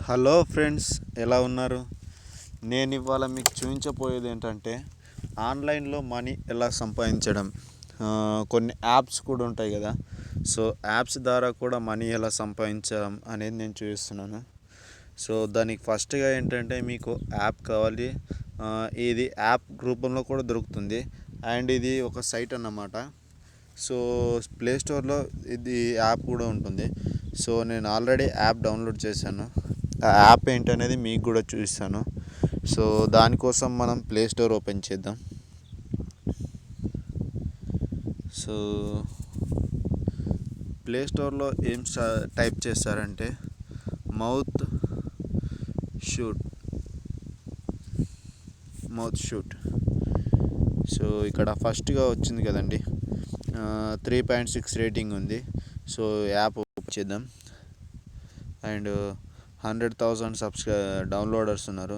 Hello friends, ఎలా ఉన్నారు? నేను ఇవాళ మీకు చూపించబోయేది ఏంటంటే ఆన్లైన్లో మనీ ఎలా సంపాదించడం. కొన్ని యాప్స్ కూడా ఉంటాయి కదా. సో యాప్స్ ద్వారా కూడా మనీ ఎలా సంపాదించడం అనేది నేను చూపిస్తున్నాను. సో దానికి ఫస్ట్గా ఏంటంటే మీకు యాప్ కావాలి. ఇది యాప్ రూపంలో కూడా దొరుకుతుంది. అండ్ ఇది ఒక సైట్ అన్నమాట. సో ప్లేస్టోర్లో ఇది యాప్ కూడా ఉంటుంది. సో నేను ఆల్రెడీ యాప్ డౌన్లోడ్ చేశాను. ఆ యాప్ ఏంటనేది మీకు కూడా చూపిస్తాను. సో దానికోసం మనం ప్లేస్టోర్ ఓపెన్ చేద్దాం. సో ప్లేస్టోర్లో ఏం టైప్ చేస్తారంటే మౌత్ షూట్. సో ఇక్కడ ఫస్ట్గా వచ్చింది కదండి, 3.6 రేటింగ్ ఉంది. సో యాప్ ఓపెన్ చేద్దాం. అండ్ 100,000 డౌన్లోడర్స్ ఉన్నారు.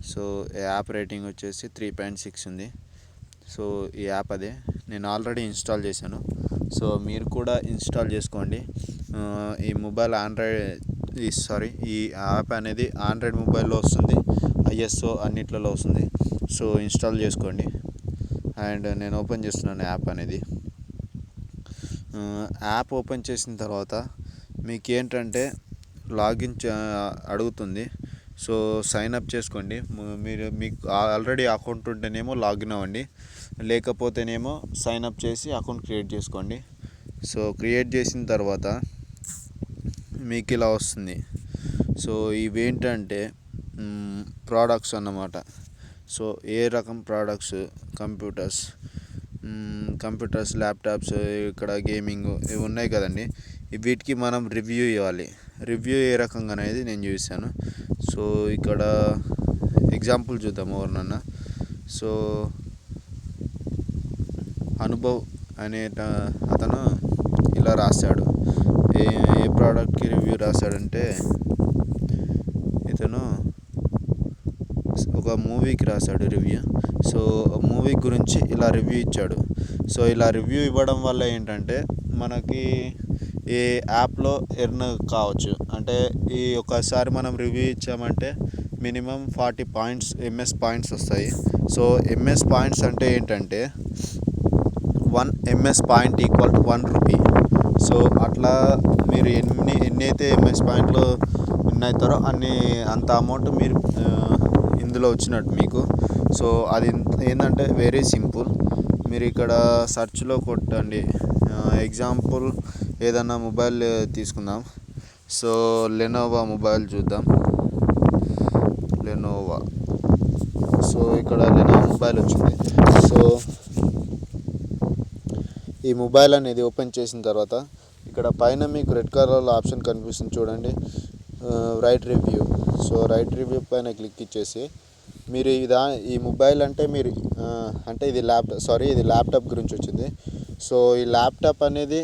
సో యాప్ రేటింగ్ వచ్చేసి 3.6 ఉంది. సో ఈ యాప్ అదే నేను ఆల్రెడీ ఇన్స్టాల్ చేశాను. సో మీరు కూడా ఇన్స్టాల్ చేసుకోండి. ఈ యాప్ అనేది ఆండ్రాయిడ్ మొబైల్లో వస్తుంది, ఐఎస్ఓ అన్నిట్లలో వస్తుంది. సో ఇన్స్టాల్ చేసుకోండి. అండ్ నేను ఓపెన్ చేస్తున్నాను యాప్ అనేది. యాప్ ఓపెన్ చేసిన తర్వాత మీకు ఏంటంటే లాగిన్ అడుగుతుంది. సో సైన్ అప్ చేసుకోండి. మీకు ఆల్రెడీ అకౌంట్ ఉంటేనేమో లాగిన్ అవ్వండి, లేకపోతేనేమో సైన్ అప్ చేసి అకౌంట్ క్రియేట్ చేసుకోండి. సో క్రియేట్ చేసిన తర్వాత మీకు ఇలా వస్తుంది. సో ఇవేంటంటే ప్రోడక్ట్స్ అన్నమాట. సో ఏ రకం ప్రోడక్ట్స్, కంప్యూటర్స్, ల్యాప్టాప్స్, ఇక్కడ గేమింగ్ ఇవి ఉన్నాయి కదండి. వీటికి మనం రివ్యూ ఇవ్వాలి. రివ్యూ ఏ రకంగా అనేది నేను చూపిస్తాను. సో ఇక్కడ ఎగ్జాంపుల్ చూద్దాం ఎవరినన్నా. సో అనుభవ్ అనే అతను ఇలా రాశాడు. ఏ ప్రోడక్ట్కి రివ్యూ రాశాడంటే ఇతను ఒక మూవీకి రాశాడు రివ్యూ. సో మూవీ గురించి ఇలా రివ్యూ ఇచ్చాడు. సో ఇలా రివ్యూ ఇవ్వడం వల్ల ఏంటంటే మనకి ఈ యాప్లో ఎర్న్ కావచ్చు. అంటే ఈ ఒకసారి మనం రివ్యూ ఇచ్చామంటే మినిమం 40 పాయింట్స్, ఎంఎస్ పాయింట్స్ వస్తాయి. సో ఎంఎస్ పాయింట్స్ అంటే ఏంటంటే 1 MS point equal to 1 rupee. So అట్లా మీరు ఎన్ని అయితే ఎంఎస్ పాయింట్లు అవుతారో అంత అమౌంట్ మీరు ఇందులో వచ్చినట్టు మీకు. సో అది ఏంటంటే వెరీ సింపుల్. మీరు ఇక్కడ సెర్చ్లో కొట్టండి. ఎగ్జాంపుల్ ఏదన్నా మొబైల్ తీసుకుందాం. సో లెనోవా మొబైల్ చూద్దాం. సో ఇక్కడ లెనోవా మొబైల్ వచ్చింది. సో ఈ మొబైల్ అనేది ఓపెన్ చేసిన తర్వాత ఇక్కడ పైన మీకు రెడ్ కలర్లో ఆప్షన్ కనిపిస్తుంది చూడండి, right review. So right review పైన క్లిక్ ఇచ్చేసి మీరు ఈ మొబైల్ అంటే ఇది ల్యాప్టాప్ గురించి వచ్చింది. సో ఈ ల్యాప్టాప్ అనేది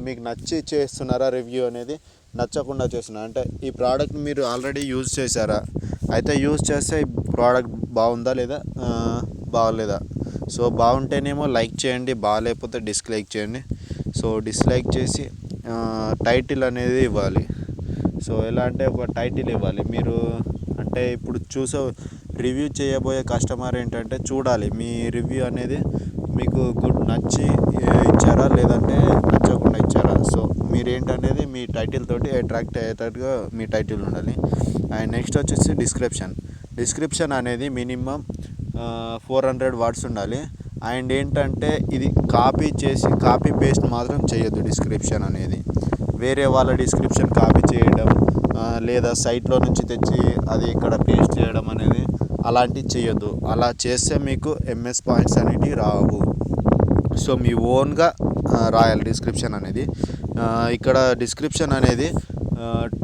మీకు నచ్చి చేస్తున్నారా రివ్యూ అనేది, నచ్చకుండా చేస్తున్నారా అంటే ఈ ప్రోడక్ట్ మీరు ఆల్రెడీ యూజ్ చేశారా, అయితే యూజ్ చేస్తే ఈ ప్రోడక్ట్ బాగుందా లేదా బాగలేదా. సో బాగుంటేనేమో లైక్ చేయండి, బాగాలేకపోతే డిస్లైక్ చేయండి. సో డిస్లైక్ చేసి టైటిల్ అనేది ఇవ్వాలి. సో ఎలా అంటే ఒక టైటిల్ ఇవ్వాలి. మీరు అంటే ఇప్పుడు రివ్యూ చేయబోయే కస్టమర్ ఏంటంటే చూడాలి మీ రివ్యూ అనేది మీకు నచ్చి ఇచ్చారా లేదంటే నచ్చకుండా ఇచ్చారా. సో మీరు ఏంటనేది మీ టైటిల్ తోటి అట్రాక్ట్ అయ్యేటట్టుగా మీ టైటిల్ ఉండాలి. అండ్ నెక్స్ట్ వచ్చేసి డిస్క్రిప్షన్ అనేది మినిమం 400 వర్డ్స్ ఉండాలి. అండ్ ఏంటంటే ఇది కాపీ పేస్ట్ మాత్రం చేయొద్దు. డిస్క్రిప్షన్ అనేది వేరే వాళ్ళ డిస్క్రిప్షన్ కాపీ చేయడం లేదా సైట్లో నుంచి తెచ్చి అది ఇక్కడ పేస్ట్ చేయడం అనేది అలాంటివి చేయొద్దు. అలా చేస్తే మీకు ఎంఎస్ పాయింట్స్ అనేటివి రావు. సో మీ ఓన్గా రాయాలి డిస్క్రిప్షన్ అనేది. ఇక్కడ డిస్క్రిప్షన్ అనేది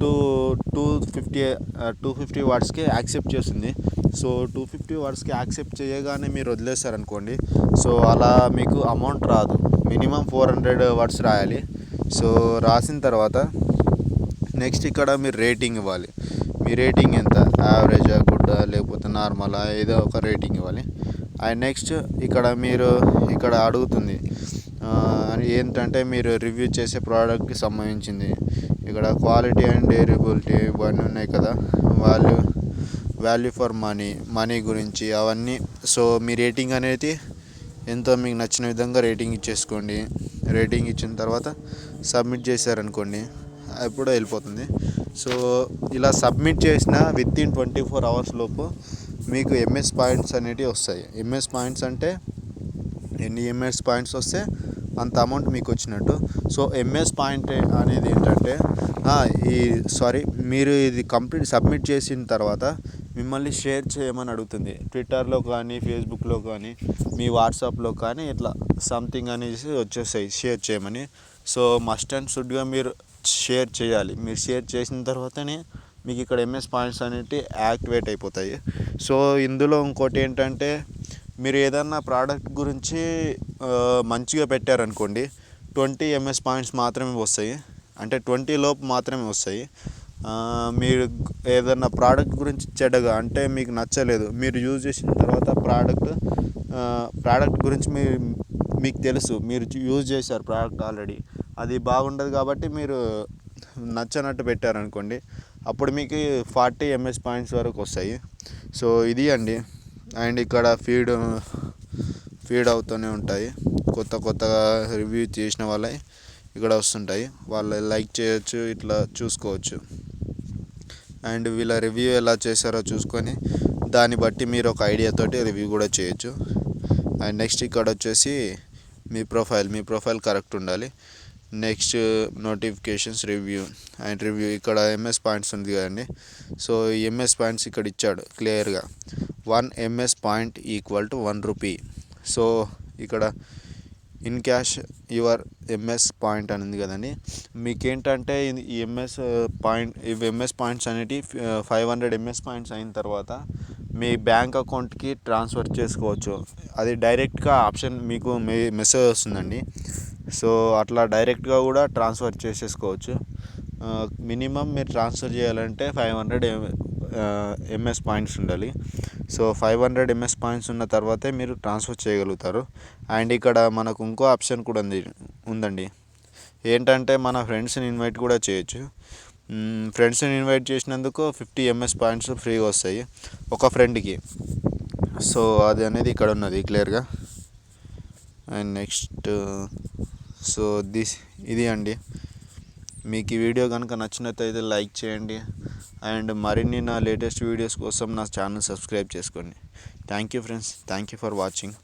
250 వర్డ్స్కి యాక్సెప్ట్ చేస్తుంది. సో 250 వర్డ్స్కి యాక్సెప్ట్ చేయగానే మీరు వదిలేస్తారనుకోండి, సో అలా మీకు అమౌంట్ రాదు. మినిమం 400 వర్డ్స్ రాయాలి. సో రాసిన తర్వాత నెక్స్ట్ ఇక్కడ మీరు రేటింగ్ ఇవ్వాలి. మీ రేటింగ్ ఎంత, యావరేజా, గుడ్డా, లేకపోతే నార్మలా, ఏదో ఒక రేటింగ్ ఇవ్వాలి. అండ్ నెక్స్ట్ ఇక్కడ అడుగుతుంది ఏంటంటే మీరు రివ్యూ చేసే ప్రోడక్ట్కి సంబంధించింది. ఇక్కడ క్వాలిటీ అండ్ డ్యూరబిలిటీ ఇవన్నీ ఉన్నాయి కదా, వాల్యూ ఫర్ మనీ గురించి అవన్నీ. సో మీ రేటింగ్ అనేది ఎంతో మీకు నచ్చిన విధంగా రేటింగ్ ఇచ్చేసుకోండి. రేటింగ్ ఇచ్చిన తర్వాత సబ్మిట్ చేశారనుకోండి, అప్పుడు వెళ్ళిపోతుంది. సో ఇలా సబ్మిట్ చేసిన వితిన్ 24 hours లోపు మీకు ఎంఎస్ పాయింట్స్ అనేటివి వస్తాయి. ఎంఎస్ పాయింట్స్ అంటే ఎన్ని ఎంఎస్ పాయింట్స్ వస్తే అంత అమౌంట్ మీకు వచ్చినట్టు. సో ఎంఎస్ పాయింట్ అనేది ఏంటంటే మీరు ఇది కంప్లీట్ సబ్మిట్ చేసిన తర్వాత మిమ్మల్ని షేర్ చేయమని అడుగుతుంది. ట్విట్టర్లో కానీ, ఫేస్బుక్లో కానీ, మీ వాట్సాప్లో కానీ ఇట్లా సంథింగ్ అనేసి వచ్చేస్తాయి షేర్ చేయమని. సో మస్ట్ అండ్ షుడ్గా మీరు షేర్ చేయాలి. మీరు షేర్ చేసిన తర్వాతనే మీకు ఇక్కడ ఎంఎస్ పాయింట్స్ అనేవి యాక్టివేట్ అయిపోతాయి. సో ఇందులో ఇంకోటి ఏంటంటే, మీరు ఏదన్నా ప్రోడక్ట్ గురించి మంచిగా పెట్టారనుకోండి, 20 ఎంఎస్ పాయింట్స్ మాత్రమే వస్తాయి. అంటే 20 లోపు మాత్రమే వస్తాయి. మీరు ఏదన్నా ప్రోడక్ట్ గురించి చెడ్డగా, అంటే మీకు నచ్చలేదు, మీరు యూజ్ చేసిన తర్వాత ప్రోడక్ట్ గురించి మీకు తెలుసు, మీరు యూజ్ చేశారు ప్రోడక్ట్ ఆల్రెడీ, అది బాగుండదు కాబట్టి మీరు నచ్చనట్టు పెట్టారనుకోండి, అప్పుడు మీకు 40 ఎంఎస్ పాయింట్స్ వరకు వస్తాయి. సో ఇది అండి. అండ్ ఇక్కడ ఫీడ్ అవుతూనే ఉంటాయి. కొత్తగా రివ్యూ చేసిన వాళ్ళే ఇక్కడ వస్తుంటాయి. వాళ్ళు లైక్ చేయొచ్చు, ఇట్లా చూసుకోవచ్చు. అండ్ వీళ్ళ రివ్యూ ఎలా చేశారో చూసుకొని దాన్ని బట్టి మీరు ఒక ఐడియాతోటి రివ్యూ కూడా చేయొచ్చు. అండ్ నెక్స్ట్ ఇక్కడ వచ్చేసి మీ ప్రొఫైల్ కరెక్ట్ ఉండాలి. నెక్స్ట్ నోటిఫికేషన్స్, రివ్యూ ఇక్కడ ఎంఎస్ పాయింట్స్ ఉంది కదండి. సో ఈ ఎంఎస్ పాయింట్స్ ఇక్కడ ఇచ్చాడు క్లియర్గా, 1 MS point equal to 1 rupee. So ఇక్కడ in cash your MS point అని ఉంది కదండి. మీకేంటంటే ఈ ఎంఎస్ పాయింట్స్ అనేవి 500 ఎంఎస్ పాయింట్స్ అయిన తర్వాత మీ బ్యాంక్ అకౌంట్కి ట్రాన్స్ఫర్ చేసుకోవచ్చు. అది డైరెక్ట్గా ఆప్షన్ మీకు మెసేజ్ వస్తుందండి. సో అట్లా డైరెక్ట్గా కూడా ట్రాన్స్ఫర్ చేసేసుకోవచ్చు. మినిమం మీరు ట్రాన్స్ఫర్ చేయాలంటే 500 ఎంఎస్ పాయింట్స్ ఉండాలి. సో 500 ఎంఎస్ పాయింట్స్ ఉన్న తర్వాతే మీరు ట్రాన్స్ఫర్ చేయగలుగుతారు. అండ్ ఇక్కడ మనకు ఇంకో ఆప్షన్ కూడా ఉందండి. ఏంటంటే మన ఫ్రెండ్స్ని ఇన్వైట్ కూడా చేయొచ్చు. ఫ్రెండ్స్ని ఇన్వైట్ చేసినందుకు 50 ఎంఎస్ పాయింట్స్ ఫ్రీగా వస్తాయి ఒక ఫ్రెండ్కి. సో అది అనేది ఇక్కడ ఉన్నది క్లియర్గా. అండ్ నెక్స్ట్ ఇది అండి. మీకు ఈ వీడియో కనుక నచ్చినట్లయితే లైక్ చేయండి. అండ్ మరిన్ని నా లేటెస్ట్ వీడియోస్ కోసం నా ఛానల్ సబ్స్క్రైబ్ చేసుకోండి. Thank you friends, thank you for watching.